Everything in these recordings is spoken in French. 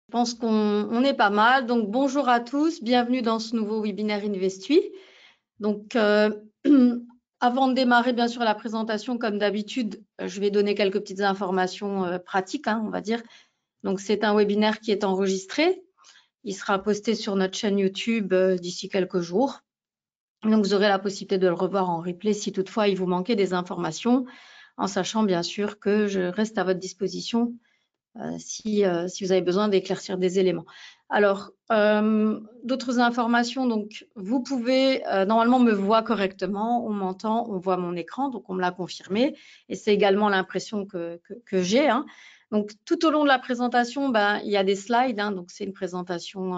Je pense qu'on est pas mal. Donc, bonjour à tous. Bienvenue dans ce nouveau webinaire Investui. Donc, avant de démarrer, bien sûr, la présentation, comme d'habitude, je vais donner quelques petites informations pratiques, on va dire. Donc, c'est un webinaire qui est enregistré. Il sera posté sur notre chaîne YouTube d'ici quelques jours. Donc, vous aurez la possibilité de le revoir en replay si toutefois il vous manquait des informations, en sachant bien sûr que je reste à votre disposition si vous avez besoin d'éclaircir des éléments. Alors, d'autres informations, donc vous pouvez normalement me voir correctement, on m'entend, on voit mon écran, donc on me l'a confirmé, et c'est également l'impression que j'ai. Donc, tout au long de la présentation, il y a des slides, donc c'est une présentation,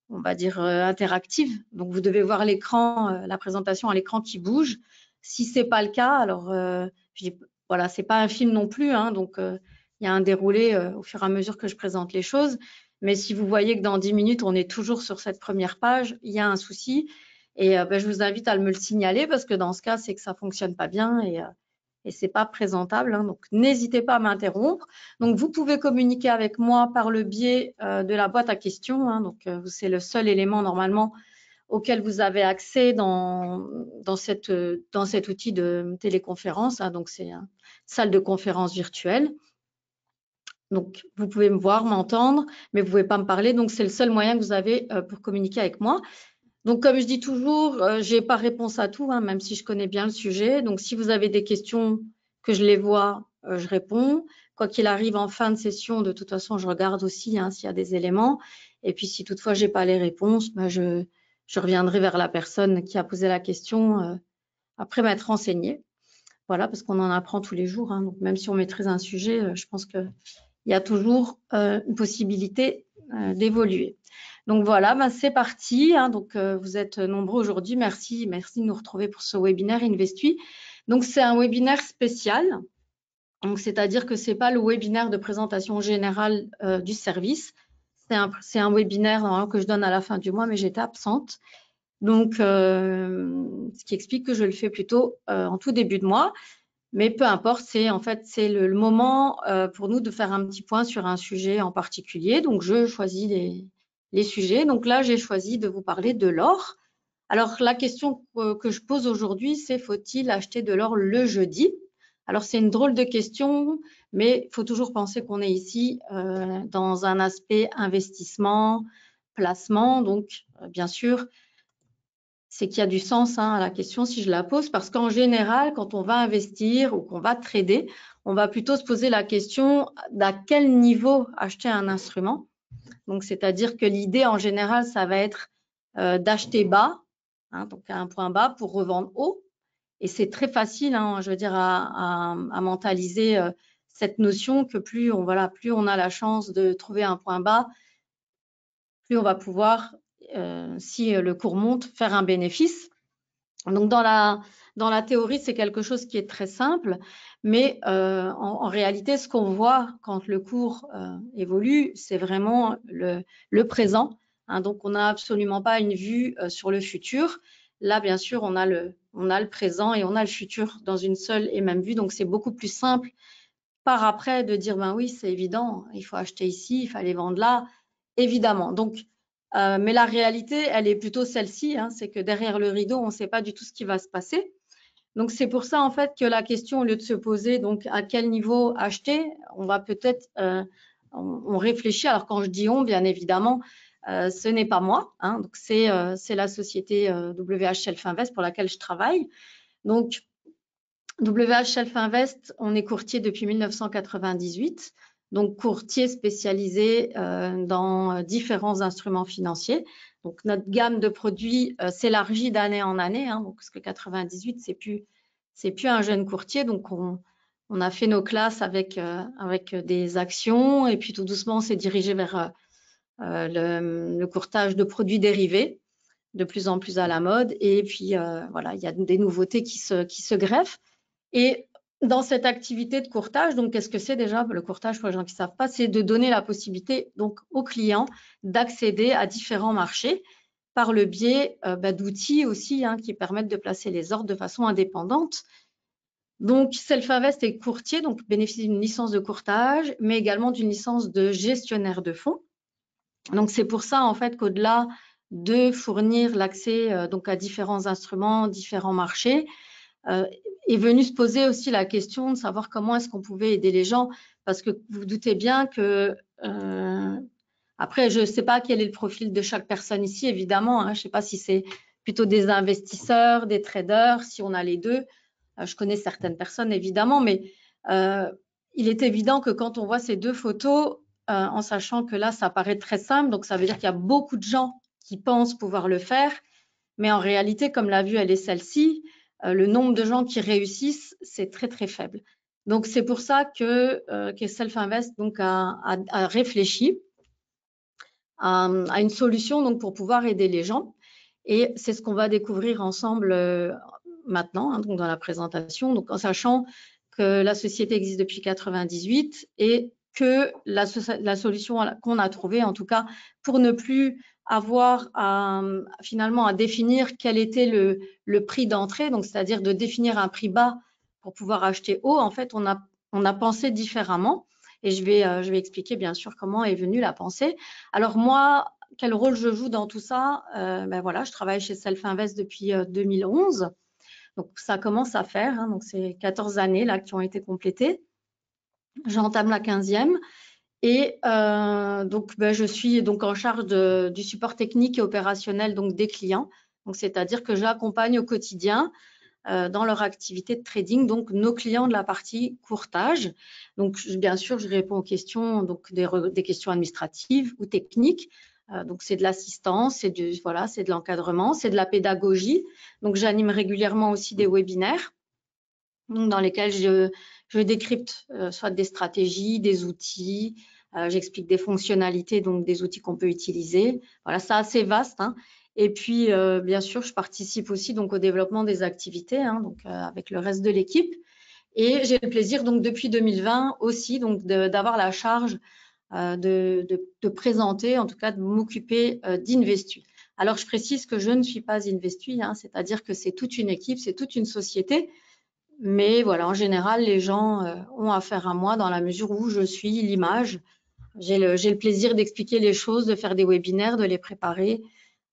on va dire, interactive. Donc, vous devez voir l'écran, la présentation à l'écran qui bouge. Si ce n'est pas le cas, alors, voilà, ce n'est pas un film non plus, donc il y a un déroulé au fur et à mesure que je présente les choses. Mais si vous voyez que dans 10 minutes, on est toujours sur cette première page, il y a un souci. Et je vous invite à me le signaler parce que dans ce cas, c'est que ça ne fonctionne pas bien et ce n'est pas présentable. Donc, n'hésitez pas à m'interrompre. Donc, vous pouvez communiquer avec moi par le biais de la boîte à questions. Donc, c'est le seul élément normalement auquel vous avez accès dans cet outil de téléconférence. Donc, c'est une salle de conférence virtuelle. Donc, vous pouvez me voir, m'entendre, mais vous ne pouvez pas me parler. Donc, c'est le seul moyen que vous avez pour communiquer avec moi. Donc, comme je dis toujours, je n'ai pas réponse à tout, même si je connais bien le sujet. Donc, si vous avez des questions, que je les vois, je réponds. Quoi qu'il arrive, en fin de session, de toute façon, je regarde aussi s'il y a des éléments. Et puis, si toutefois, je n'ai pas les réponses, je reviendrai vers la personne qui a posé la question après m'être renseignée. Voilà, parce qu'on en apprend tous les jours. Donc, même si on maîtrise un sujet, je pense qu'il y a toujours une possibilité d'évoluer. Donc voilà, c'est parti. Donc vous êtes nombreux aujourd'hui. Merci de nous retrouver pour ce webinaire Investui. Donc c'est un webinaire spécial. Donc c'est-à-dire que c'est pas le webinaire de présentation générale du service. C'est un webinaire que je donne à la fin du mois, mais j'étais absente. Donc ce qui explique que je le fais plutôt en tout début de mois. Mais peu importe, c'est le moment pour nous de faire un petit point sur un sujet en particulier. Donc, je choisis les sujets. Donc là, j'ai choisi de vous parler de l'or. Alors, la question que je pose aujourd'hui, c'est faut-il acheter de l'or le jeudi? Alors, c'est une drôle de question, mais il faut toujours penser qu'on est ici dans un aspect investissement, placement. Donc, bien sûr, c'est qu'il y a du sens à la question si je la pose, parce qu'en général, quand on va investir ou qu'on va trader, on va plutôt se poser la question d'à quel niveau acheter un instrument. Donc, c'est-à-dire que l'idée en général, ça va être d'acheter bas, donc à un point bas pour revendre haut. Et c'est très facile, je veux dire, à mentaliser cette notion que plus on a la chance de trouver un point bas, plus on va pouvoir, si le cours monte, faire un bénéfice. Donc, dans la théorie, c'est quelque chose qui est très simple, mais en réalité, ce qu'on voit quand le cours évolue, c'est vraiment le présent. Donc, on n'a absolument pas une vue sur le futur. Là, bien sûr, on a le présent et on a le futur dans une seule et même vue. Donc, c'est beaucoup plus simple par après de dire, oui, c'est évident, il faut acheter ici, il fallait vendre là, évidemment. Donc, mais la réalité, elle est plutôt celle-ci, c'est que derrière le rideau, on ne sait pas du tout ce qui va se passer. Donc, c'est pour ça, en fait, que la question, au lieu de se poser, donc, à quel niveau acheter, on va peut-être, on réfléchit. Alors, quand je dis on, bien évidemment, ce n'est pas moi, donc c'est la société WH Shelf Invest pour laquelle je travaille. Donc, WH Shelf Invest, on est courtier depuis 1998, donc courtier spécialisé dans différents instruments financiers. Donc, notre gamme de produits s'élargit d'année en année, donc, parce que 98, c'est plus un jeune courtier. Donc, on a fait nos classes avec des actions et puis tout doucement, on s'est dirigé vers le courtage de produits dérivés, de plus en plus à la mode. Et puis, voilà, il y a des nouveautés qui se greffent. Et dans cette activité de courtage, donc qu'est-ce que c'est déjà le courtage pour les gens qui ne savent pas? C'est de donner la possibilité donc aux clients d'accéder à différents marchés par le biais d'outils aussi qui permettent de placer les ordres de façon indépendante. Donc, Shelf Invest est courtier, donc bénéficie d'une licence de courtage, mais également d'une licence de gestionnaire de fonds. Donc, c'est pour ça, en fait, qu'au-delà de fournir l'accès donc à différents instruments, différents marchés, est venue se poser aussi la question de savoir comment est-ce qu'on pouvait aider les gens, parce que vous doutez bien que après, je ne sais pas quel est le profil de chaque personne ici, évidemment, hein, je ne sais pas si c'est plutôt des investisseurs, des traders, si on a les deux. Je connais certaines personnes, évidemment, mais il est évident que quand on voit ces deux photos, en sachant que là, ça paraît très simple, donc ça veut dire qu'il y a beaucoup de gens qui pensent pouvoir le faire, mais en réalité, comme la vue, elle est celle-ci, le nombre de gens qui réussissent, c'est très, très faible. Donc, c'est pour ça que Self Invest donc, a réfléchi à une solution donc, pour pouvoir aider les gens. Et c'est ce qu'on va découvrir ensemble maintenant, hein, donc dans la présentation, donc en sachant que la société existe depuis 1998 et que la solution qu'on a trouvée, en tout cas, pour ne plus avoir finalement à définir quel était le prix d'entrée, donc c'est-à-dire de définir un prix bas pour pouvoir acheter haut, en fait, on a pensé différemment. Et je vais expliquer bien sûr comment est venue la pensée. Alors moi, quel rôle je joue dans tout ça? Ben voilà, je travaille chez Self Invest depuis 2011. Donc, ça commence à faire. Hein, donc, c'est 14 années là qui ont été complétées. J'entame la 15e. Et donc, ben, je suis donc en charge du support technique et opérationnel donc, des clients. Donc, c'est-à-dire que j'accompagne au quotidien dans leur activité de trading, donc nos clients de la partie courtage. Donc, bien sûr, je réponds aux questions, donc des questions administratives ou techniques. Donc, c'est de l'assistance, c'est de l'encadrement, c'est de la pédagogie. Donc, j'anime régulièrement aussi des webinaires donc, dans lesquels je décrypte soit des stratégies, des outils, j'explique des fonctionnalités, donc des outils qu'on peut utiliser. Voilà, c'est assez vaste. Hein. Et puis, bien sûr, je participe aussi donc au développement des activités, hein, donc avec le reste de l'équipe. Et j'ai le plaisir donc depuis 2020 aussi donc d'avoir la charge de présenter, en tout cas de m'occuper d'Investui. Alors, je précise que je ne suis pas Investui, hein, c'est-à-dire que c'est toute une équipe, c'est toute une société. Mais voilà, en général, les gens ont affaire à moi dans la mesure où je suis l'image. J'ai le plaisir d'expliquer les choses, de faire des webinaires, de les préparer,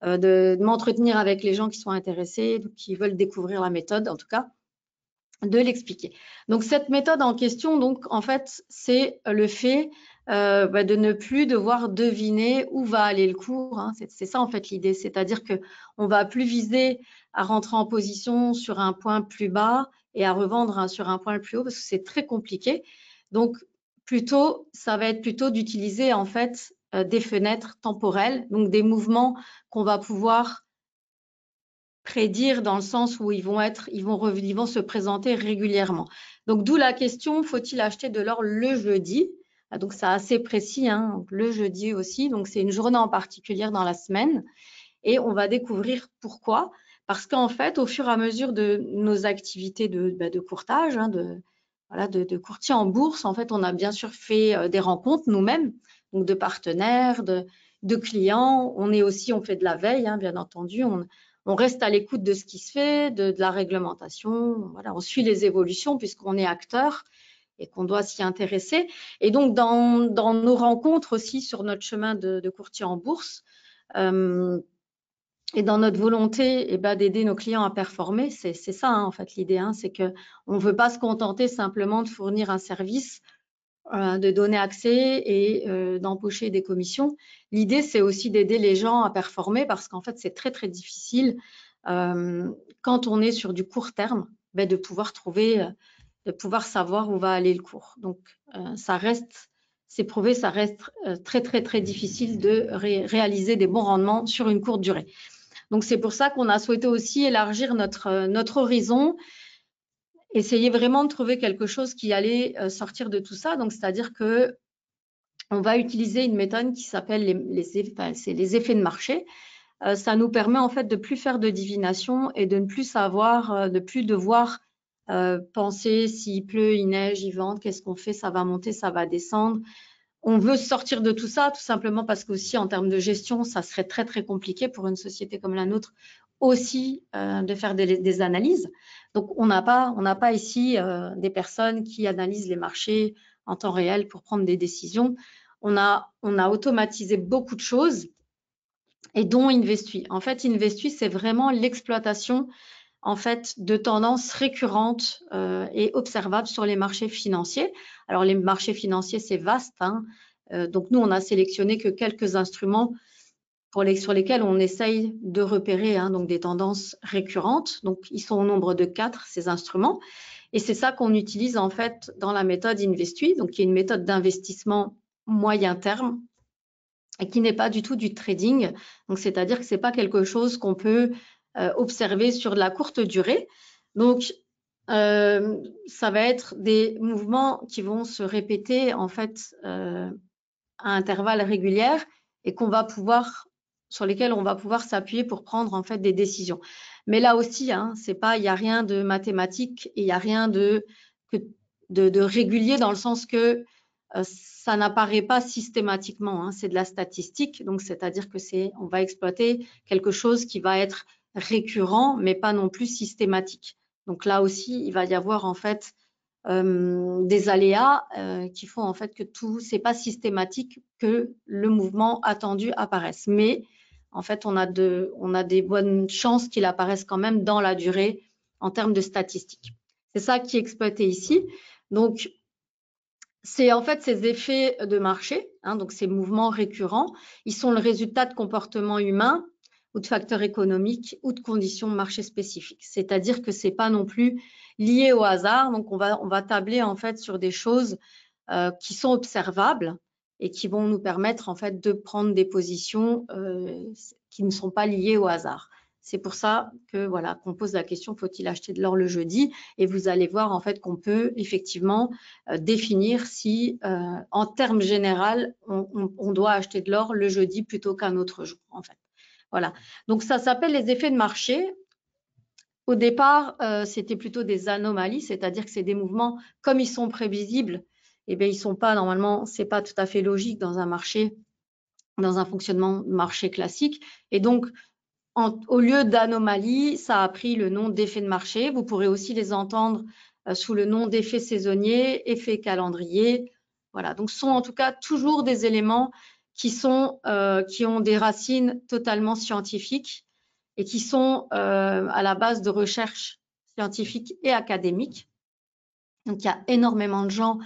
de m'entretenir avec les gens qui sont intéressés, qui veulent découvrir la méthode, en tout cas, de l'expliquer. Donc, cette méthode en question, donc, en fait, c'est le fait de ne plus devoir deviner où va aller le cours. Hein. C'est ça, en fait, l'idée. C'est-à-dire qu'on ne va plus viser à rentrer en position sur un point plus bas et à revendre sur un point plus haut parce que c'est très compliqué. Donc, ça va être plutôt d'utiliser, en fait, des fenêtres temporelles, donc des mouvements qu'on va pouvoir prédire dans le sens où ils vont se présenter régulièrement. Donc, d'où la question, faut-il acheter de l'or le jeudi? Donc, c'est assez précis, hein, le jeudi aussi. Donc, c'est une journée en particulier dans la semaine. Et on va découvrir pourquoi. Parce qu'en fait, au fur et à mesure de nos activités de courtage, hein, de courtier en bourse, en fait, on a bien sûr fait des rencontres nous-mêmes, donc de partenaires, de clients. On fait de la veille, hein, bien entendu. On reste à l'écoute de ce qui se fait, de la réglementation. Voilà, on suit les évolutions puisqu'on est acteur et qu'on doit s'y intéresser. Et donc, dans nos rencontres aussi sur notre chemin de courtier en bourse, et dans notre volonté d'aider nos clients à performer, c'est ça hein, en fait l'idée, hein, c'est qu'on ne veut pas se contenter simplement de fournir un service, de donner accès et d'empocher des commissions. L'idée, c'est aussi d'aider les gens à performer parce qu'en fait, c'est très, très difficile quand on est sur du court terme de pouvoir savoir où va aller le cours. Donc, c'est prouvé, ça reste très, très, très difficile de réaliser des bons rendements sur une courte durée. Donc, c'est pour ça qu'on a souhaité aussi élargir notre horizon, essayer vraiment de trouver quelque chose qui allait sortir de tout ça. Donc, c'est-à-dire que on va utiliser une méthode qui s'appelle les effets de marché. Ça nous permet en fait de plus faire de divination et de ne plus savoir, de plus devoir penser s'il pleut, il neige, il vente, qu'est-ce qu'on fait, ça va monter, ça va descendre. On veut sortir de tout ça, tout simplement parce qu'aussi en termes de gestion, ça serait très très compliqué pour une société comme la nôtre aussi de faire des analyses. Donc on n'a pas ici des personnes qui analysent les marchés en temps réel pour prendre des décisions. on a automatisé beaucoup de choses, et dont Investuy. En fait, Investuy, c'est vraiment l'exploitation en fait de tendances récurrentes et observables sur les marchés financiers. Alors, les marchés financiers, c'est vaste, hein. Donc, nous, on a sélectionné que quelques instruments sur lesquels on essaye de repérer donc des tendances récurrentes. Donc, ils sont au nombre de 4, ces instruments. Et c'est ça qu'on utilise en fait dans la méthode Investuy, donc qui est une méthode d'investissement moyen terme et qui n'est pas du tout du trading. Donc, c'est-à-dire que ce n'est pas quelque chose qu'on peut observer sur de la courte durée. Donc, ça va être des mouvements qui vont se répéter en fait à intervalles réguliers et sur lesquels on va pouvoir s'appuyer pour prendre en fait des décisions. Mais là aussi, il n'y a rien de mathématique et il n'y a rien de régulier dans le sens que ça n'apparaît pas systématiquement, c'est de la statistique, donc c'est-à-dire que on va exploiter quelque chose qui va être récurrent, mais pas non plus systématique. Donc là aussi, il va y avoir en fait des aléas qui font en fait que c'est pas systématique que le mouvement attendu apparaisse. Mais en fait, on a des bonnes chances qu'il apparaisse quand même dans la durée en termes de statistiques. C'est ça qui est exploité ici. Donc, c'est en fait ces effets de marché, donc ces mouvements récurrents, ils sont le résultat de comportements humains ou de facteurs économiques ou de conditions de marché spécifiques. C'est-à-dire que c'est pas non plus lié au hasard. Donc, on va tabler en fait sur des choses qui sont observables et qui vont nous permettre en fait de prendre des positions qui ne sont pas liées au hasard. C'est pour ça que voilà qu'on pose la question, faut-il acheter de l'or le jeudi? Et vous allez voir en fait qu'on peut effectivement définir si en termes généraux on doit acheter de l'or le jeudi plutôt qu'un autre jour en fait. Voilà. Donc ça s'appelle les effets de marché. Au départ, c'était plutôt des anomalies, c'est-à-dire que c'est des mouvements comme ils sont prévisibles. Eh bien, ils sont pas normalement, c'est pas tout à fait logique dans un marché, dans un fonctionnement de marché classique. Et donc, au lieu d'anomalies, ça a pris le nom d'effets de marché. Vous pourrez aussi les entendre sous le nom d'effets saisonniers, effets calendrier. Voilà. Donc, ce sont en tout cas toujours des éléments qui ont des racines totalement scientifiques et qui sont à la base de recherches scientifiques et académiques. Donc, il y a énormément de gens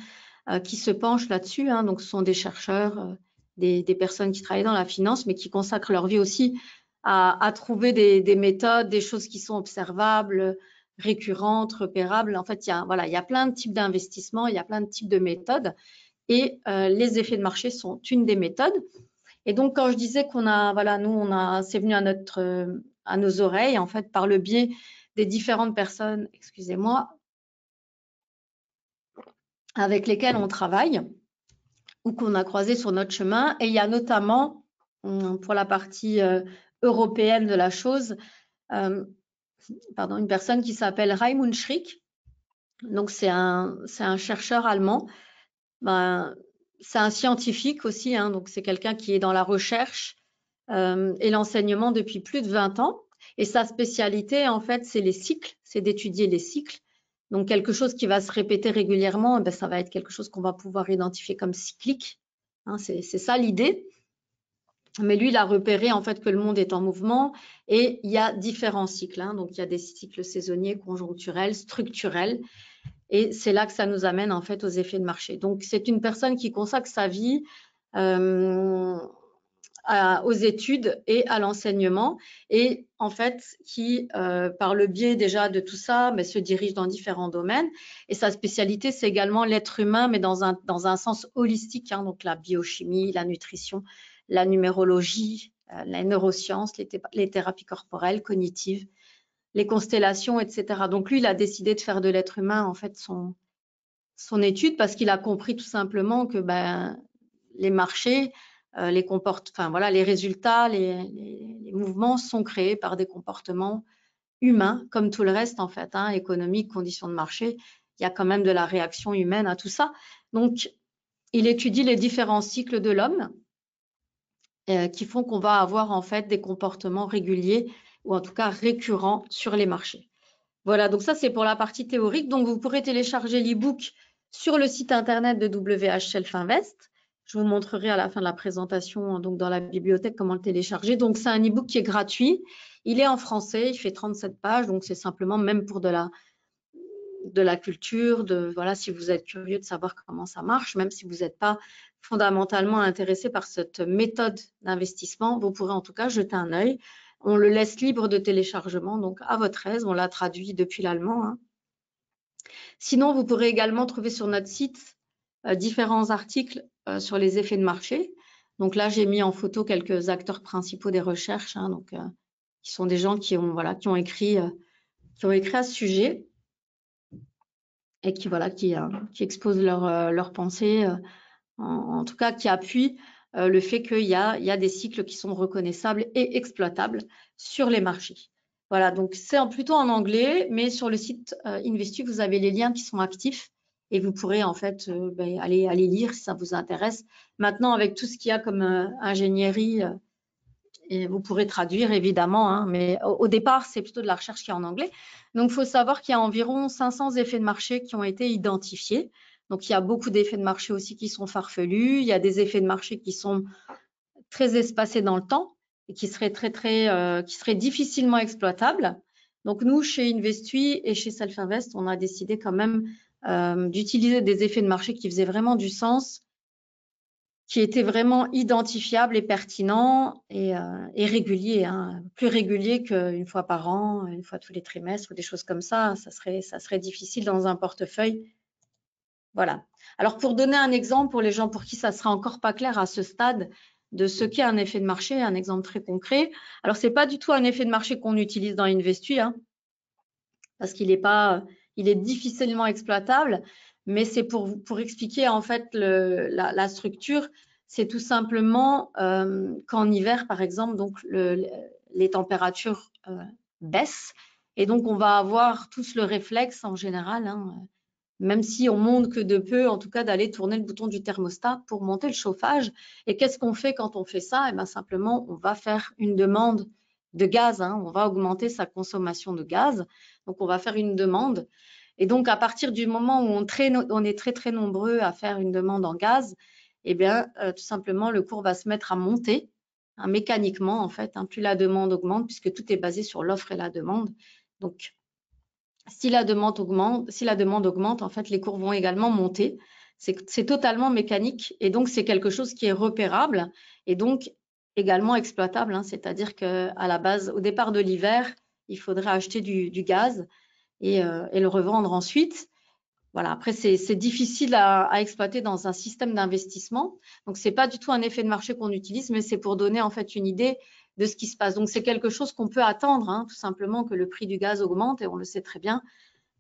qui se penchent là-dessus. Donc, ce sont des chercheurs, des personnes qui travaillent dans la finance, mais qui consacrent leur vie aussi à trouver des méthodes, des choses qui sont observables, récurrentes, repérables. En fait, il y a plein de types d'investissements, il y a plein de types de méthodes. Et les effets de marché sont une des méthodes. Et donc, quand je disais c'est venu à nos oreilles, en fait, par le biais des différentes personnes, excusez-moi, avec lesquelles on travaille ou qu'on a croisé sur notre chemin. Et il y a notamment, pour la partie européenne de la chose, une personne qui s'appelle Raimund Schrick. Donc, c'est un chercheur allemand. C'est un scientifique aussi, donc c'est quelqu'un qui est dans la recherche et l'enseignement depuis plus de 20 ans. Et sa spécialité, en fait, c'est les cycles, c'est d'étudier les cycles. Donc, quelque chose qui va se répéter régulièrement, ça va être quelque chose qu'on va pouvoir identifier comme cyclique. C'est ça l'idée. Mais lui, il a repéré en fait que le monde est en mouvement et il y a différents cycles. Donc, il y a des cycles saisonniers, conjoncturels, structurels. Et c'est là que ça nous amène en fait aux effets de marché. Donc, c'est une personne qui consacre sa vie aux études et à l'enseignement et en fait qui, par le biais déjà de tout ça, se dirige dans différents domaines. Et sa spécialité, c'est également l'être humain, mais dans un sens holistique, donc la biochimie, la nutrition, la numérologie, la neurosciences, les thérapies corporelles, cognitives, les constellations, etc. Donc lui, il a décidé de faire de l'être humain en fait son étude parce qu'il a compris tout simplement que les marchés, les résultats, les mouvements sont créés par des comportements humains, comme tout le reste en fait, économique, conditions de marché. Il y a quand même de la réaction humaine à tout ça. Donc, il étudie les différents cycles de l'homme qui font qu'on va avoir en fait des comportements réguliers ou en tout cas récurrents sur les marchés. Voilà, donc ça c'est pour la partie théorique. Donc, vous pourrez télécharger l'e-book sur le site internet de WH Self Invest. Je vous montrerai à la fin de la présentation, donc dans la bibliothèque, comment le télécharger. Donc, c'est un e-book qui est gratuit. Il est en français, il fait 37 pages, donc c'est simplement même pour de la culture, voilà, si vous êtes curieux de savoir comment ça marche, même si vous n'êtes pas fondamentalement intéressé par cette méthode d'investissement, vous pourrez en tout cas jeter un œil. On le laisse libre de téléchargement, donc à votre aise. On l'a traduit depuis l'allemand, hein. Sinon, vous pourrez également trouver sur notre site différents articles sur les effets de marché. Donc là, j'ai mis en photo quelques acteurs principaux des recherches, hein, donc, qui sont des gens qui ont écrit à ce sujet et qui exposent leurs pensées, en tout cas qui appuient le fait qu'il y a des cycles qui sont reconnaissables et exploitables sur les marchés. Voilà, donc c'est plutôt en anglais, mais sur le site Investu, vous avez les liens qui sont actifs et vous pourrez en fait aller lire si ça vous intéresse. Maintenant, avec tout ce qu'il y a comme ingénierie, et vous pourrez traduire évidemment, hein, mais au départ, c'est plutôt de la recherche qui est en anglais. Donc, il faut savoir qu'il y a environ 500 effets de marché qui ont été identifiés. Donc, il y a beaucoup d'effets de marché aussi qui sont farfelus. Il y a des effets de marché qui sont très espacés dans le temps et qui seraient qui seraient difficilement exploitables. Donc, nous, chez Investui et chez Self-Invest, on a décidé quand même d'utiliser des effets de marché qui faisaient vraiment du sens, qui était vraiment identifiable et pertinent et régulier, hein. Plus régulier qu'une fois par an, une fois tous les trimestres ou des choses comme ça, ça serait difficile dans un portefeuille. Voilà. Alors, pour donner un exemple pour les gens pour qui ça sera encore pas clair à ce stade de ce qu'est un effet de marché, un exemple très concret. Alors, c'est pas du tout un effet de marché qu'on utilise dans Investui, hein, parce qu'il est difficilement exploitable, mais c'est pour expliquer en fait la structure. C'est tout simplement qu'en hiver, par exemple, donc les températures baissent et donc on va avoir tous le réflexe en général, hein, même si on monte que de peu, en tout cas d'aller tourner le bouton du thermostat pour monter le chauffage. Et qu'est-ce qu'on fait quand on fait ça? Eh bien, simplement, on va faire une demande de gaz, hein, on va augmenter sa consommation de gaz. Donc, on va faire une demande. Et donc, à partir du moment où on est très, très nombreux à faire une demande en gaz, eh bien, tout simplement, le cours va se mettre à monter, hein, mécaniquement, en fait, hein, plus la demande augmente, puisque tout est basé sur l'offre et la demande. Donc, si la demande augmente, en fait, les cours vont également monter. C'est totalement mécanique et donc c'est quelque chose qui est repérable et donc également exploitable, hein. C'est-à-dire qu'à la base, au départ de l'hiver, il faudrait acheter du gaz et le revendre ensuite. Voilà. Après, c'est difficile à exploiter dans un système d'investissement. Donc, c'est pas du tout un effet de marché qu'on utilise, mais c'est pour donner en fait une idée de ce qui se passe. Donc, c'est quelque chose qu'on peut attendre, hein, tout simplement que le prix du gaz augmente et on le sait très bien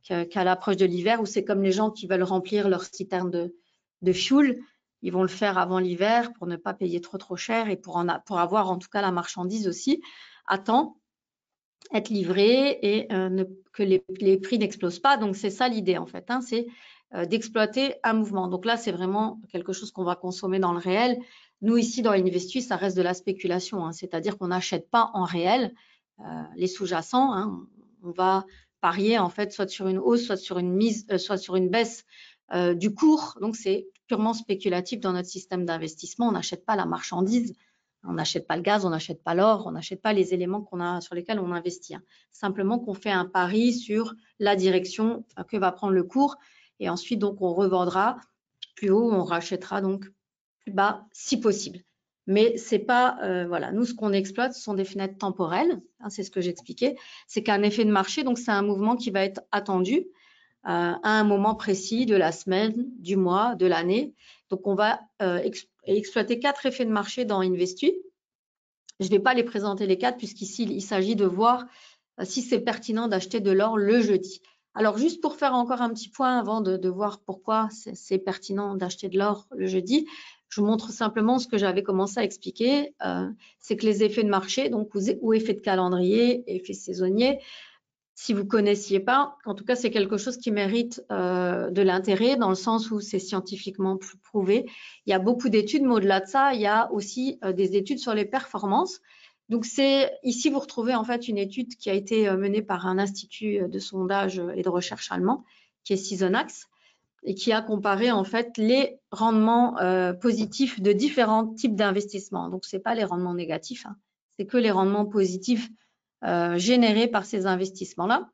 qu'à l'approche de l'hiver, où c'est comme les gens qui veulent remplir leur citerne de fuel, ils vont le faire avant l'hiver pour ne pas payer trop cher et pour avoir en tout cas la marchandise aussi à temps, être livré et que les prix n'explosent pas. Donc, c'est ça l'idée en fait, hein, c'est d'exploiter un mouvement. Donc là, c'est vraiment quelque chose qu'on va consommer dans le réel. Nous, ici, dans Investui, ça reste de la spéculation, hein, c'est-à-dire qu'on n'achète pas en réel les sous-jacents, hein. On va parier en fait soit sur une hausse, soit sur une baisse du cours. Donc, c'est purement spéculatif dans notre système d'investissement. On n'achète pas la marchandise. On n'achète pas le gaz, on n'achète pas l'or, on n'achète pas les éléments sur lesquels on investit, hein. Simplement qu'on fait un pari sur la direction que va prendre le cours et ensuite donc on revendra plus haut, on rachètera donc plus bas si possible. Mais c'est pas, voilà, nous ce qu'on exploite ce sont des fenêtres temporelles, hein, c'est ce que j'expliquais, c'est qu'un effet de marché, donc c'est un mouvement qui va être attendu à un moment précis de la semaine, du mois, de l'année. Donc on va exploiter 4 effets de marché dans Investui. Je ne vais pas les présenter les 4 puisqu'ici, il s'agit de voir si c'est pertinent d'acheter de l'or le jeudi. Alors, juste pour faire encore un petit point avant de voir pourquoi c'est pertinent d'acheter de l'or le jeudi, je vous montre simplement ce que j'avais commencé à expliquer. C'est que les effets de marché, donc ou effets de calendrier, effets saisonniers, si vous ne connaissiez pas, en tout cas, c'est quelque chose qui mérite de l'intérêt dans le sens où c'est scientifiquement prouvé. Il y a beaucoup d'études, mais au-delà de ça, il y a aussi des études sur les performances. Donc, ici, vous retrouvez en fait une étude qui a été menée par un institut de sondage et de recherche allemand, qui est Seasonax. et qui a comparé en fait les rendements positifs de différents types d'investissements. Donc, ce n'est pas les rendements négatifs, hein, c'est que les rendements positifs générés par ces investissements-là.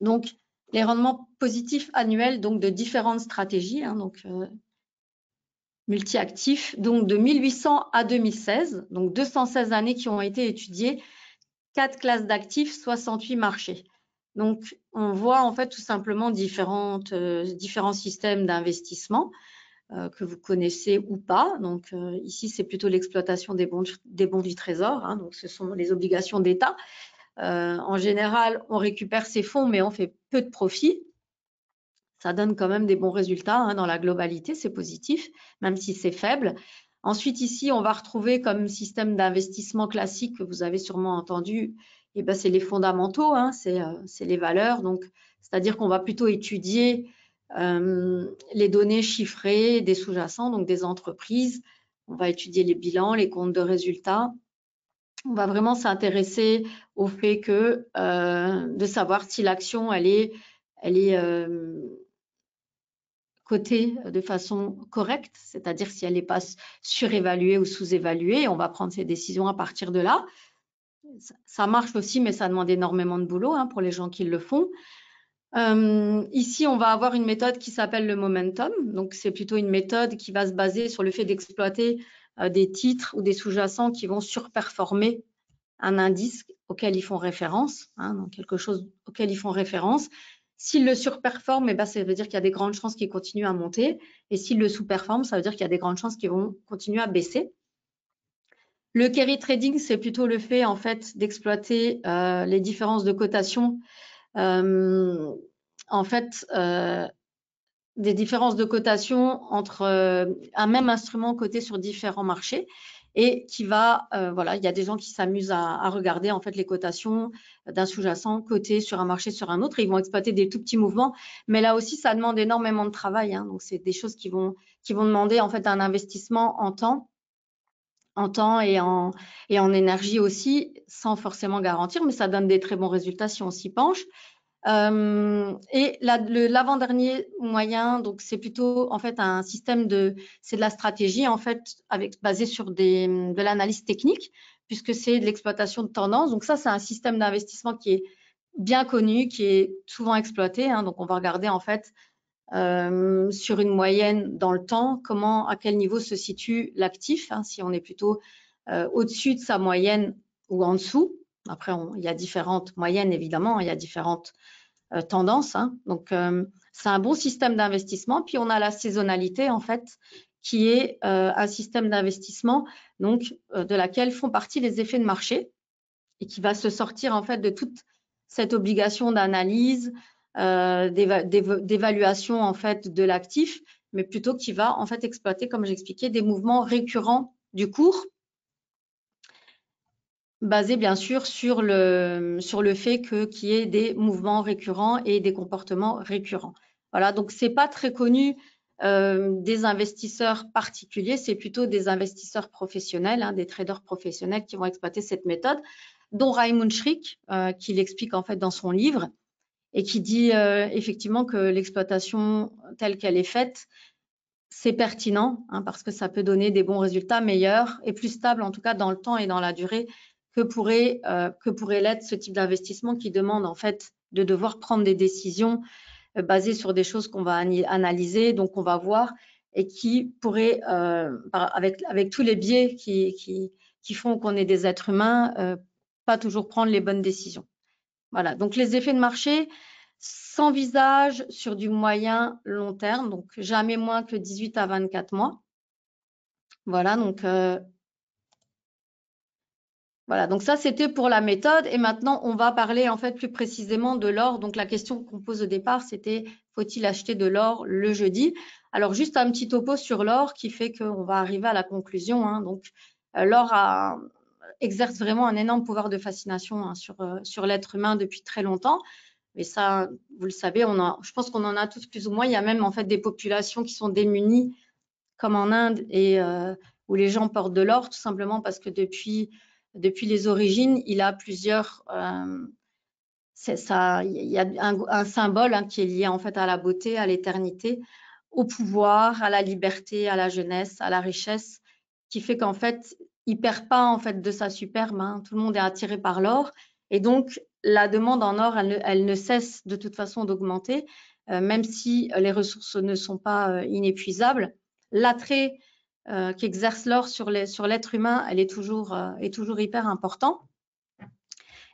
Donc, les rendements positifs annuels donc de différentes stratégies, hein, donc multi-actifs, donc de 1800 à 2016, donc 216 années qui ont été étudiées, 4 classes d'actifs, 68 marchés. Donc, on voit en fait tout simplement différents systèmes d'investissement que vous connaissez ou pas. Donc, ici, c'est plutôt l'exploitation des bons du Trésor. Hein, donc, ce sont les obligations d'État. En général, on récupère ces fonds, mais on fait peu de profit. Ça donne quand même des bons résultats hein, dans la globalité, c'est positif, même si c'est faible. Ensuite, ici, on va retrouver comme système d'investissement classique que vous avez sûrement entendu, eh ben, c'est les fondamentaux, hein, c'est les valeurs. Donc, c'est-à-dire qu'on va plutôt étudier les données chiffrées des sous-jacents, donc des entreprises. On va étudier les bilans, les comptes de résultats. On va vraiment s'intéresser au fait que de savoir si l'action elle est cotée de façon correcte, c'est-à-dire si elle n'est pas surévaluée ou sous-évaluée. On va prendre ces décisions à partir de là. Ça marche aussi, mais ça demande énormément de boulot hein, pour les gens qui le font. Ici, on va avoir une méthode qui s'appelle le momentum. Donc, c'est plutôt une méthode qui va se baser sur le fait d'exploiter des titres ou des sous-jacents qui vont surperformer un indice auquel ils font référence, hein, donc quelque chose auquel ils font référence. S'il le surperforme, eh ben, ça veut dire qu'il y a des grandes chances qu'il continue à monter. Et s'il le sous-performe, ça veut dire qu'il y a des grandes chances qu'ils vont continuer à baisser. Le carry trading, c'est plutôt le fait en fait d'exploiter les différences de cotation. En fait, des différences de cotation entre un même instrument coté sur différents marchés et qui va, voilà, il y a des gens qui s'amusent à regarder en fait les cotations d'un sous-jacent coté sur un marché sur un autre. Et ils vont exploiter des tout petits mouvements, mais là aussi, ça demande énormément de travail. Hein, donc, c'est des choses qui vont demander en fait un investissement en temps et en énergie aussi, sans forcément garantir, mais ça donne des très bons résultats si on s'y penche. Et l'avant-dernier moyen, donc c'est plutôt en fait un système c'est de la stratégie en fait basé sur de l'analyse technique, puisque c'est de l'exploitation de tendance. Donc ça, c'est un système d'investissement qui est bien connu, qui est souvent exploité. Hein, donc on va regarder en fait sur une moyenne dans le temps, à quel niveau se situe l'actif, hein, si on est plutôt au-dessus de sa moyenne ou en dessous. Après, il y a différentes moyennes, évidemment, il y a différentes tendances. Hein. Donc, c'est un bon système d'investissement. Puis, on a la saisonnalité, en fait, qui est un système d'investissement donc de laquelle font partie les effets de marché et qui va se sortir, en fait, de toute cette obligation d'analyse, d'évaluation, en fait, de l'actif, mais plutôt qui va, en fait, exploiter, comme j'expliquais, des mouvements récurrents du cours basé bien sûr sur le fait qu'il y ait des mouvements récurrents et des comportements récurrents. Voilà, donc c'est pas très connu des investisseurs particuliers, c'est plutôt des investisseurs professionnels, hein, des traders professionnels qui vont exploiter cette méthode, dont Raymond Schrick, qui l'explique en fait dans son livre et qui dit effectivement que l'exploitation telle qu'elle est faite, c'est pertinent hein, parce que ça peut donner des bons résultats meilleurs et plus stables en tout cas dans le temps et dans la durée que pourrait l'être ce type d'investissement qui demande en fait de devoir prendre des décisions basées sur des choses qu'on va analyser, donc on va voir et qui pourrait, avec tous les biais qui font qu'on est des êtres humains, pas toujours prendre les bonnes décisions. Voilà, donc les effets de marché s'envisagent sur du moyen long terme, donc jamais moins que 18 à 24 mois. Voilà, voilà, donc ça c'était pour la méthode et maintenant on va parler en fait plus précisément de l'or. Donc la question qu'on pose au départ c'était faut-il acheter de l'or le jeudi? Alors juste un petit topo sur l'or qui fait qu'on va arriver à la conclusion. Hein. Donc l'or exerce vraiment un énorme pouvoir de fascination hein, sur l'être humain depuis très longtemps. Mais ça, vous le savez, je pense qu'on en a tous plus ou moins. Il y a même en fait des populations qui sont démunies, comme en Inde, et où les gens portent de l'or, tout simplement parce que depuis les origines, il a plusieurs ça, il y a un symbole qui est lié en fait à la beauté, à l'éternité, au pouvoir, à la liberté, à la jeunesse, à la richesse, qui fait qu'en fait, il perd pas en fait de sa superbe. Tout le monde est attiré par l'or, et donc la demande en or, elle ne cesse de toute façon d'augmenter, même si les ressources ne sont pas inépuisables. L'attrait qu'exerce l'or sur l'être humain, elle est toujours hyper important.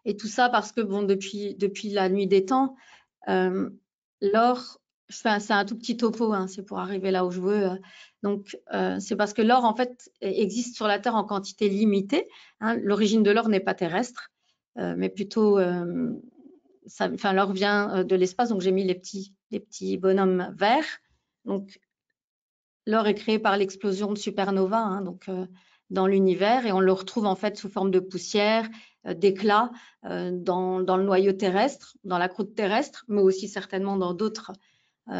Et tout ça parce que bon, depuis la nuit des temps, l'or, c'est un tout petit topo, c'est pour arriver là où je veux. Donc, c'est parce que l'or, en fait, existe sur la Terre en quantité limitée. L'origine de l'or n'est pas terrestre, mais plutôt, l'or vient de l'espace. Donc, j'ai mis les petits bonhommes verts. Donc, l'or est créé par l'explosion de supernova, dans l'univers, et on le retrouve en fait sous forme de poussière, d'éclats dans le noyau terrestre, dans la croûte terrestre, mais aussi certainement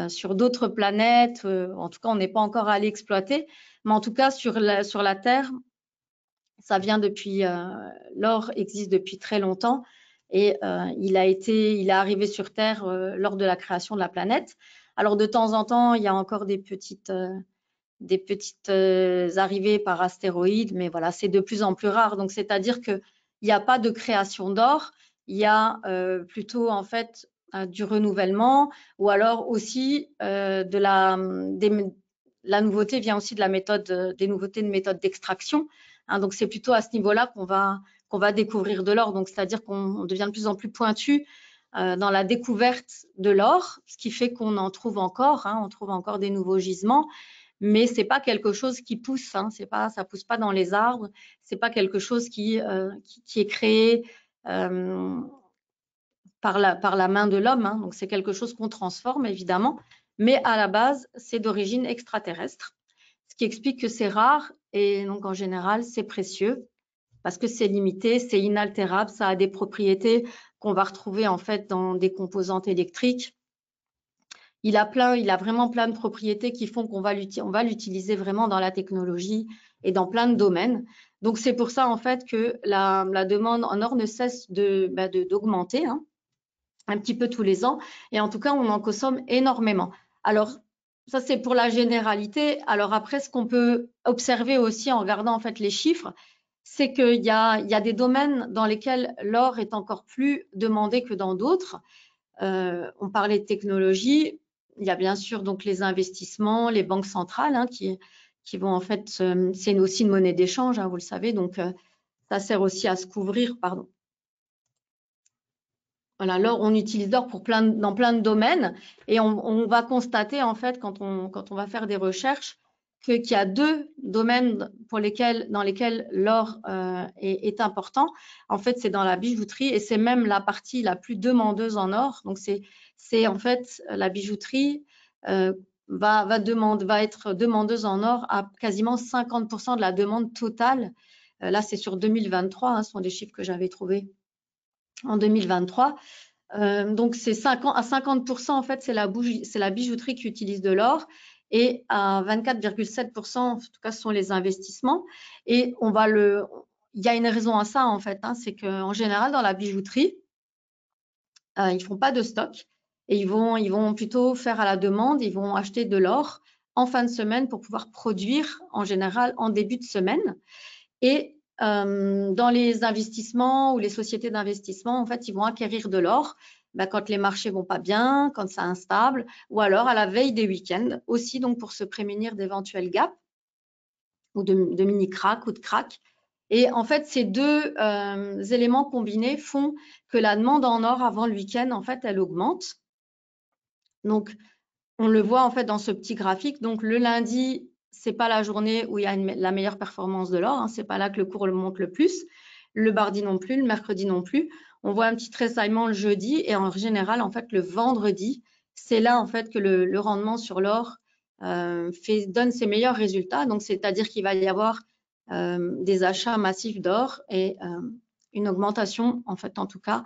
sur d'autres planètes. En tout cas, on n'est pas encore allé exploiter, mais en tout cas sur la Terre, ça vient depuis. L'or existe depuis très longtemps, et il est arrivé sur Terre lors de la création de la planète. Alors de temps en temps, il y a encore des petites arrivées par astéroïdes, mais voilà, c'est de plus en plus rare. Donc, c'est-à-dire qu'il n'y a pas de création d'or, il y a plutôt en fait du renouvellement, ou alors aussi la nouveauté vient aussi de la méthode, des nouveautés de méthode d'extraction. Donc, c'est plutôt à ce niveau-là qu'on va découvrir de l'or. Donc, c'est-à-dire qu'on devient de plus en plus pointu dans la découverte de l'or, ce qui fait qu'on en trouve encore, on trouve encore des nouveaux gisements. Mais c'est pas quelque chose qui pousse, ça pousse pas dans les arbres, c'est pas quelque chose qui est créé par la main de l'homme, donc c'est quelque chose qu'on transforme évidemment, mais à la base c'est d'origine extraterrestre, ce qui explique que c'est rare, et donc en général c'est précieux parce que c'est limité, c'est inaltérable, ça a des propriétés qu'on va retrouver en fait dans des composantes électriques. Il a vraiment plein de propriétés qui font qu'on va l'utiliser vraiment dans la technologie et dans plein de domaines. Donc, c'est pour ça, en fait, que la demande en or ne cesse d'augmenter, un petit peu tous les ans. Et en tout cas, on en consomme énormément. Alors, ça, c'est pour la généralité. Alors après, ce qu'on peut observer aussi en regardant, en fait, les chiffres, c'est qu'il y a des domaines dans lesquels l'or est encore plus demandé que dans d'autres. On parlait de technologie. Il y a bien sûr donc les investissements, les banques centrales qui vont en fait, c'est aussi une monnaie d'échange, vous le savez, donc ça sert aussi à se couvrir, pardon. Voilà, l'or, on utilise l'or dans plein de domaines, et on va constater en fait quand on va faire des recherches qu'il y a deux domaines dans lesquels l'or est important. En fait, c'est dans la bijouterie, et c'est même la partie la plus demandeuse en or. Donc, c'est en fait la bijouterie va être demandeuse en or à quasiment 50% de la demande totale. Là, c'est sur 2023, ce sont des chiffres que j'avais trouvés en 2023. Donc, c'est à 50%, en fait, c'est la bijouterie qui utilise de l'or, et à 24,7%, en tout cas, ce sont les investissements. Et il y a une raison à ça, en fait, c'est qu'en général, dans la bijouterie, ils ne font pas de stock, et ils vont plutôt faire à la demande, ils vont acheter de l'or en fin de semaine pour pouvoir produire, en général, en début de semaine. Et dans les investissements ou les sociétés d'investissement, en fait, ils vont acquérir de l'or quand les marchés vont pas bien, quand c'est instable, ou alors à la veille des week-ends aussi, donc pour se prémunir d'éventuels gaps ou de mini-cracks ou de cracks. Et en fait, ces deux éléments combinés font que la demande en or avant le week-end, en fait, elle augmente. Donc, on le voit en fait dans ce petit graphique. Donc, le lundi, c'est pas la journée où il y a la meilleure performance de l'or, c'est pas là que le cours monte le plus. Le mardi non plus, le mercredi non plus. On voit un petit tressaillement le jeudi, et en général, en fait, le vendredi, c'est là en fait que le rendement sur l'or donne ses meilleurs résultats. Donc, c'est-à-dire qu'il va y avoir des achats massifs d'or et une augmentation, en fait, en tout cas,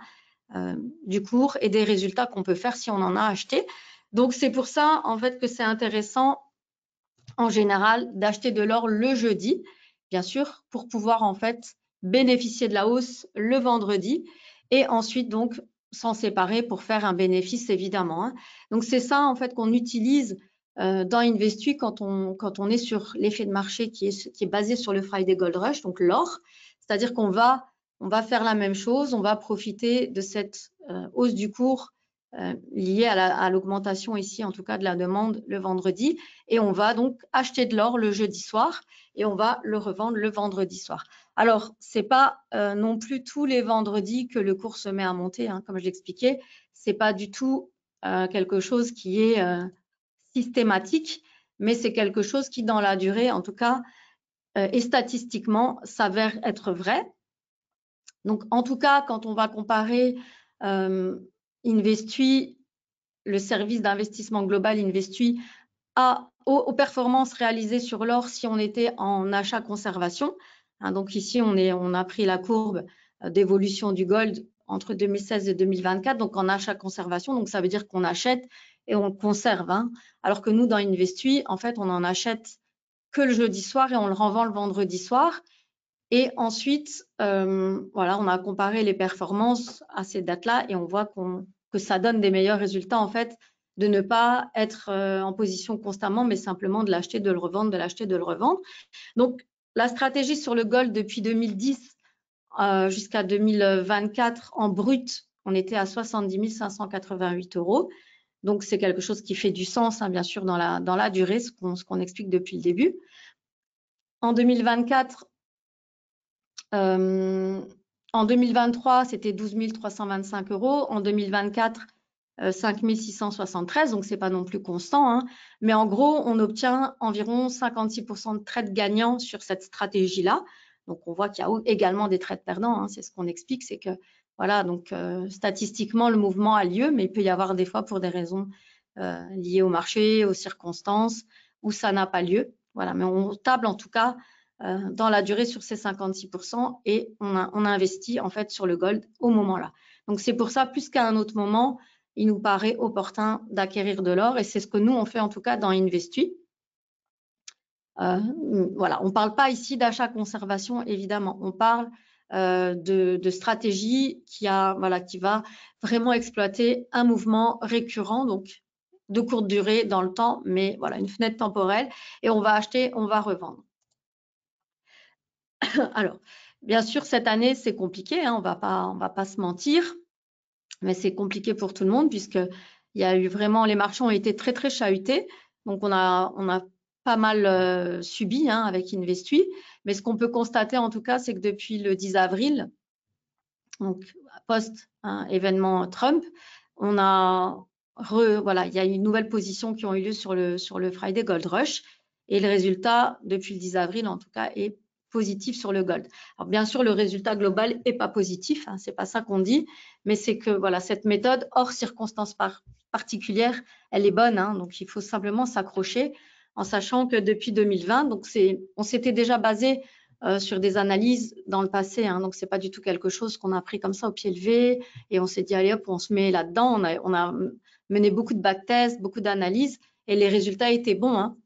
du cours et des résultats qu'on peut faire si on en a acheté. Donc, c'est pour ça, en fait, que c'est intéressant, en général, d'acheter de l'or le jeudi, bien sûr, pour pouvoir, en fait, bénéficier de la hausse le vendredi, et ensuite, donc, s'en séparer pour faire un bénéfice, évidemment, hein. Donc, c'est ça, en fait, qu'on utilise dans Investui quand on est sur l'effet de marché qui est basé sur le Friday Gold Rush, donc l'or. C'est-à-dire qu'on va faire la même chose, on va profiter de cette hausse du cours liée à l'augmentation ici, en tout cas, de la demande le vendredi. Et on va donc acheter de l'or le jeudi soir et on va le revendre le vendredi soir. Alors, c'est pas non plus tous les vendredis que le cours se met à monter, hein, comme je l'expliquais. C'est pas du tout quelque chose qui est systématique, mais c'est quelque chose qui, dans la durée, en tout cas, et statistiquement, s'avère être vrai. Donc, en tout cas, quand on va comparer Investui, le service d'investissement global Investui, aux performances réalisées sur l'or si on était en achat-conservation. Hein, donc ici, on a pris la courbe d'évolution du gold entre 2016 et 2024, donc en achat-conservation. Donc, ça veut dire qu'on achète et on conserve. Hein, alors que nous, dans Investui, en fait, on en achète que le jeudi soir et on le revend le vendredi soir. Et ensuite, voilà, on a comparé les performances à ces dates-là et on voit que ça donne des meilleurs résultats, en fait, de ne pas être en position constamment, mais simplement de l'acheter, de le revendre, de l'acheter, de le revendre. Donc, la stratégie sur le gold depuis 2010 jusqu'à 2024 en brut, on était à 70 588 €. Donc, c'est quelque chose qui fait du sens, hein, bien sûr, dans la durée, ce qu'on explique depuis le début. En 2024, en 2023, c'était 12 325 €. En 2024, 5 673, donc c'est pas non plus constant, hein. Mais en gros, on obtient environ 56% de trades gagnants sur cette stratégie-là. Donc, on voit qu'il y a également des trades perdants, hein. C'est ce qu'on explique, c'est que voilà, donc statistiquement, le mouvement a lieu, mais il peut y avoir des fois pour des raisons liées au marché, aux circonstances, où ça n'a pas lieu. Voilà, mais on table en tout cas dans la durée sur ces 56% et on a investi en fait sur le gold au moment-là. Donc, c'est pour ça, plus qu'à un autre moment, il nous paraît opportun d'acquérir de l'or et c'est ce que nous, on fait en tout cas dans Investui. Voilà, on ne parle pas ici d'achat-conservation, évidemment. On parle de stratégie qui va vraiment exploiter un mouvement récurrent, donc de courte durée dans le temps, mais voilà, une fenêtre temporelle et on va acheter, on va revendre. Alors, bien sûr, cette année, c'est compliqué, hein, on va pas se mentir, mais c'est compliqué pour tout le monde puisque il y a eu vraiment, les marchés ont été très, très chahutés. Donc, on a pas mal subi, hein, avec Investui. Mais ce qu'on peut constater, en tout cas, c'est que depuis le 10 avril, donc post-événement Trump, voilà, il y a eu une nouvelle position qui ont eu lieu sur le Friday Gold Rush. Et le résultat, depuis le 10 avril, en tout cas, est positif sur le gold. Alors, bien sûr, le résultat global n'est pas positif, hein, c'est pas ça qu'on dit, mais c'est que voilà, cette méthode, hors circonstances particulières, elle est bonne, hein, donc il faut simplement s'accrocher en sachant que depuis 2020, donc on s'était déjà basé sur des analyses dans le passé, hein, donc c'est pas du tout quelque chose qu'on a pris comme ça au pied levé et on s'est dit allez hop, on se met là-dedans. On a mené beaucoup de backtests, beaucoup d'analyses et les résultats étaient bons, hein.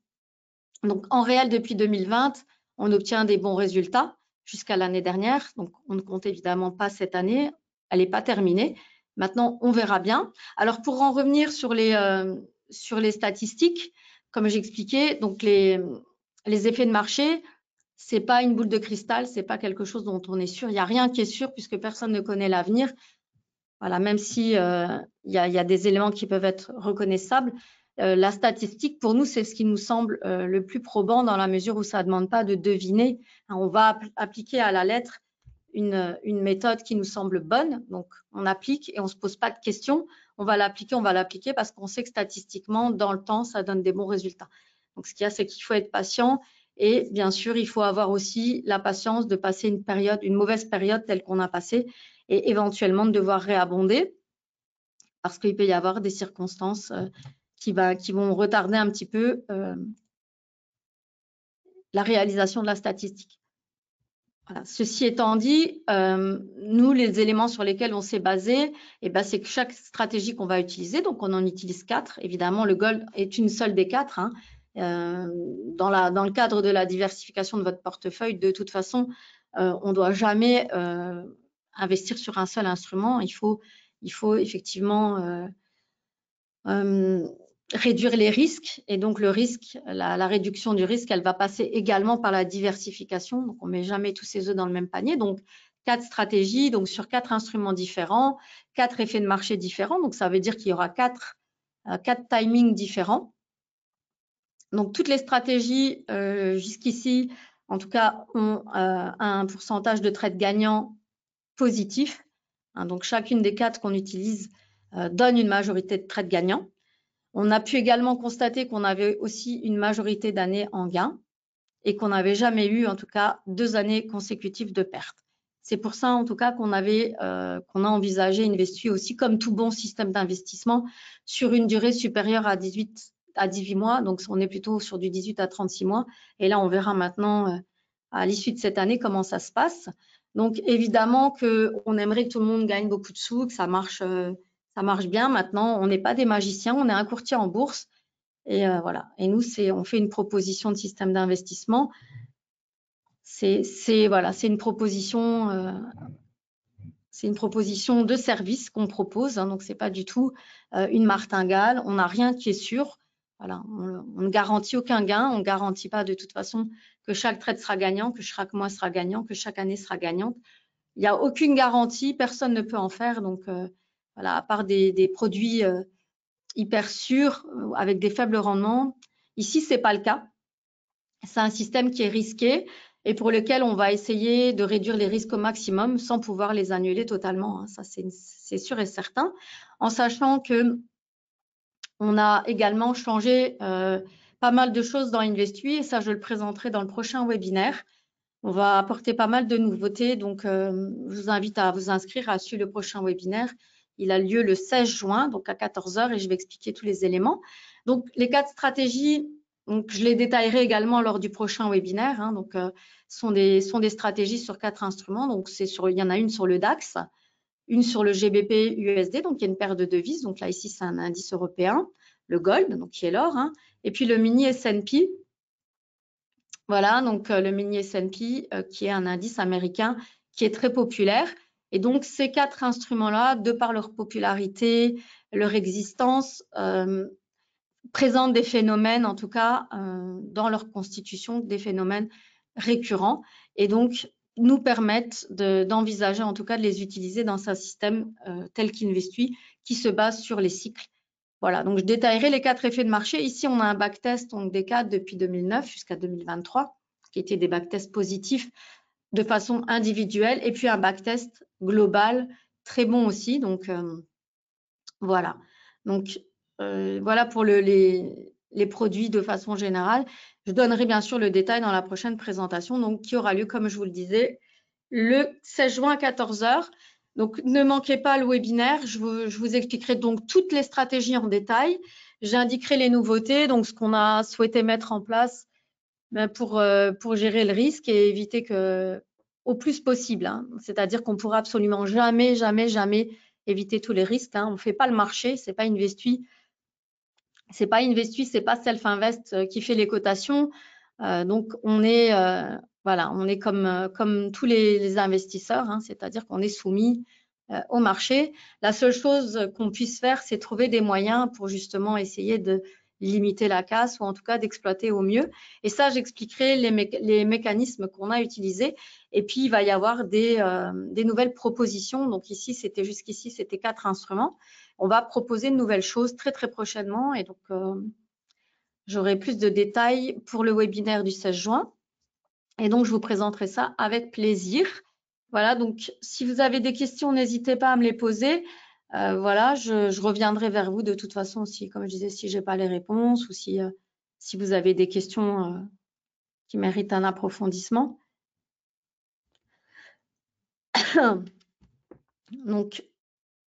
Donc en réel, depuis 2020, on obtient des bons résultats jusqu'à l'année dernière. Donc on ne compte évidemment pas cette année, elle n'est pas terminée. Maintenant, on verra bien. Alors pour en revenir sur les statistiques, comme j'expliquais, donc les effets de marché, c'est pas une boule de cristal, c'est pas quelque chose dont on est sûr. Il n'y a rien qui est sûr puisque personne ne connaît l'avenir. Voilà, même si il y a des éléments qui peuvent être reconnaissables, la statistique pour nous c'est ce qui nous semble le plus probant dans la mesure où ça ne demande pas de deviner. On va appliquer à la lettre une méthode qui nous semble bonne, donc on applique et on ne se pose pas de questions. On va l'appliquer parce qu'on sait que statistiquement dans le temps ça donne des bons résultats. Donc ce qu'il y a, c'est qu'il faut être patient. Et bien sûr, il faut avoir aussi la patience de passer une mauvaise période telle qu'on a passé et éventuellement de devoir réabonder parce qu'il peut y avoir des circonstances qui vont retarder un petit peu la réalisation de la statistique. Voilà. Ceci étant dit, nous, les éléments sur lesquels on s'est basé, c'est que chaque stratégie qu'on va utiliser, donc on en utilise 4. Évidemment, le gold est une seule des 4. Hein. Dans le cadre de la diversification de votre portefeuille, de toute façon, on ne doit jamais investir sur un seul instrument. Il faut il faut effectivement réduire les risques. Et donc, le risque, la réduction du risque, elle va passer également par la diversification. Donc, on ne met jamais tous ses œufs dans le même panier. Donc, 4 stratégies, donc sur 4 instruments différents, 4 effets de marché différents. Donc, ça veut dire qu'il y aura 4 timings différents. Donc, toutes les stratégies jusqu'ici, en tout cas, ont un pourcentage de trades gagnants positif. Donc, chacune des 4 qu'on utilise donne une majorité de trades gagnants. On a pu également constater qu'on avait aussi une majorité d'années en gain et qu'on n'avait jamais eu, en tout cas, 2 années consécutives de perte. C'est pour ça, en tout cas, qu'on a envisagé Investuy aussi comme tout bon système d'investissement sur une durée supérieure à 18 mois. Donc, on est plutôt sur du 18 à 36 mois. Et là, on verra maintenant, à l'issue de cette année, comment ça se passe. Donc, évidemment qu'on aimerait que tout le monde gagne beaucoup de sous, que ça marche bien. Maintenant, on n'est pas des magiciens, on est un courtier en bourse. Et voilà. Et nous, on fait une proposition de système d'investissement. C'est une proposition de service qu'on propose. Donc, c'est pas du tout une martingale. On n'a rien qui est sûr. Voilà. On ne garantit aucun gain. On ne garantit pas de toute façon que chaque trade sera gagnant, que chaque mois sera gagnant, que chaque année sera gagnante. Il n'y a aucune garantie. Personne ne peut en faire. Donc, voilà, à part des produits hyper sûrs avec des faibles rendements. Ici, c'est pas le cas. C'est un système qui est risqué et pour lequel on va essayer de réduire les risques au maximum sans pouvoir les annuler totalement. Ça, c'est sûr et certain. En sachant que on a également changé pas mal de choses dans Investuy et ça, je le présenterai dans le prochain webinaire. On va apporter pas mal de nouveautés. Donc, je vous invite à vous inscrire à suivre le prochain webinaire. Il a lieu le 16 juin, donc à 14 h et je vais expliquer tous les éléments. Donc, les 4 stratégies, donc, je les détaillerai également lors du prochain webinaire. Donc, sont des stratégies sur 4 instruments. Donc, il y en a une sur le DAX, une sur le GBP USD, donc il y a une paire de devises. Donc là, ici, c'est un indice européen, le gold, donc qui est l'or, et puis le mini S&P. Voilà, donc le mini S&P qui est un indice américain qui est très populaire. Et donc, ces 4 instruments-là, de par leur popularité, leur existence, présentent des phénomènes, en tout cas, dans leur constitution, des phénomènes récurrents et donc nous permettent d'envisager, en tout cas, de les utiliser dans un système tel qu'Investuy qui se base sur les cycles. Voilà, donc je détaillerai les 4 effets de marché. Ici, on a un backtest donc des 4 depuis 2009 jusqu'à 2023, qui étaient des backtests positifs de façon individuelle, et puis un backtest global très bon aussi. Donc voilà. Donc voilà pour les produits de façon générale. Je donnerai bien sûr le détail dans la prochaine présentation, donc qui aura lieu, comme je vous le disais, le 16 juin à 14 h. Donc, ne manquez pas le webinaire. Je vous expliquerai donc toutes les stratégies en détail. J'indiquerai les nouveautés, donc ce qu'on a souhaité mettre en place pour gérer le risque et éviter que, au plus possible. C'est-à-dire qu'on ne pourra absolument jamais, jamais, jamais éviter tous les risques. On ne fait pas le marché, c'est pas Investuy. C'est pas Investuy, c'est pas Self-Invest qui fait les cotations. Donc, on est voilà, on est comme tous les investisseurs, c'est-à-dire qu'on est soumis au marché. La seule chose qu'on puisse faire, c'est trouver des moyens pour justement essayer de limiter la casse ou en tout cas d'exploiter au mieux. Et ça, j'expliquerai les mécanismes qu'on a utilisés. Et puis, il va y avoir des nouvelles propositions. Donc ici, jusqu'ici, c'était 4 instruments. On va proposer de nouvelles choses très, très prochainement. Et donc, j'aurai plus de détails pour le webinaire du 16 juin. Et donc, je vous présenterai ça avec plaisir. Voilà, donc si vous avez des questions, n'hésitez pas à me les poser. Voilà, je reviendrai vers vous de toute façon si, comme je disais, si je n'ai pas les réponses ou si vous avez des questions qui méritent un approfondissement. Donc,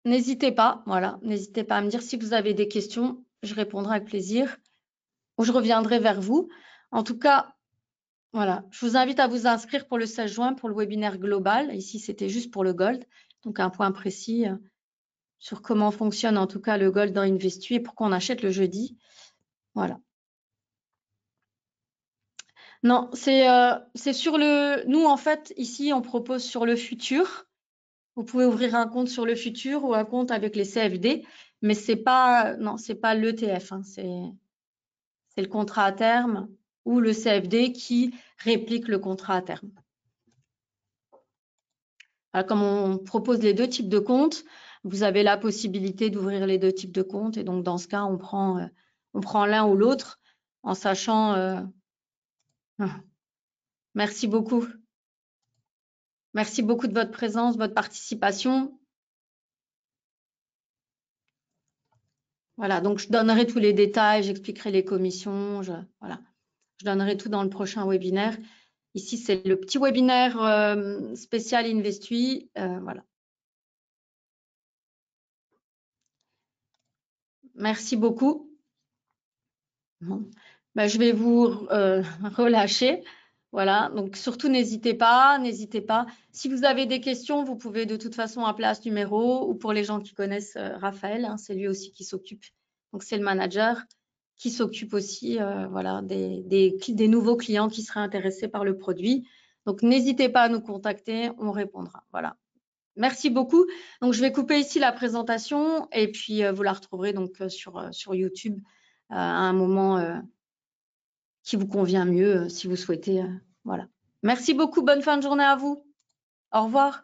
n'hésitez pas, voilà, n'hésitez pas à me dire si vous avez des questions, je répondrai avec plaisir ou je reviendrai vers vous. En tout cas, voilà, je vous invite à vous inscrire pour le 16 juin pour le webinaire global. Ici, c'était juste pour le gold, donc un point précis sur comment fonctionne en tout cas le gold dans Investuy et pourquoi on achète le jeudi. Voilà. Non, c'est sur le… Nous, en fait, ici, on propose sur le futur. Vous pouvez ouvrir un compte sur le futur ou un compte avec les CFD, mais c'est pas l'ETF, hein, c'est le contrat à terme ou le CFD qui réplique le contrat à terme. Alors, comme on propose les deux types de comptes, vous avez la possibilité d'ouvrir les deux types de comptes. Et donc, dans ce cas, on prend l'un ou l'autre en sachant… Merci beaucoup. Merci beaucoup de votre présence, votre participation. Voilà, donc je donnerai tous les détails, j'expliquerai les commissions, voilà. Je donnerai tout dans le prochain webinaire. Ici, c'est le petit webinaire spécial Investui. Voilà. Merci beaucoup. Bon. Ben, je vais vous relâcher. Voilà, donc surtout n'hésitez pas. Si vous avez des questions, vous pouvez de toute façon appeler à ce numéro ou pour les gens qui connaissent Raphaël, hein, c'est lui aussi qui s'occupe. Donc c'est le manager qui s'occupe aussi voilà, des nouveaux clients qui seraient intéressés par le produit. Donc n'hésitez pas à nous contacter, on répondra. Voilà. Merci beaucoup. Donc je vais couper ici la présentation et puis vous la retrouverez donc sur YouTube à un moment qui vous convient mieux si vous souhaitez. Voilà. Merci beaucoup. Bonne fin de journée à vous. Au revoir.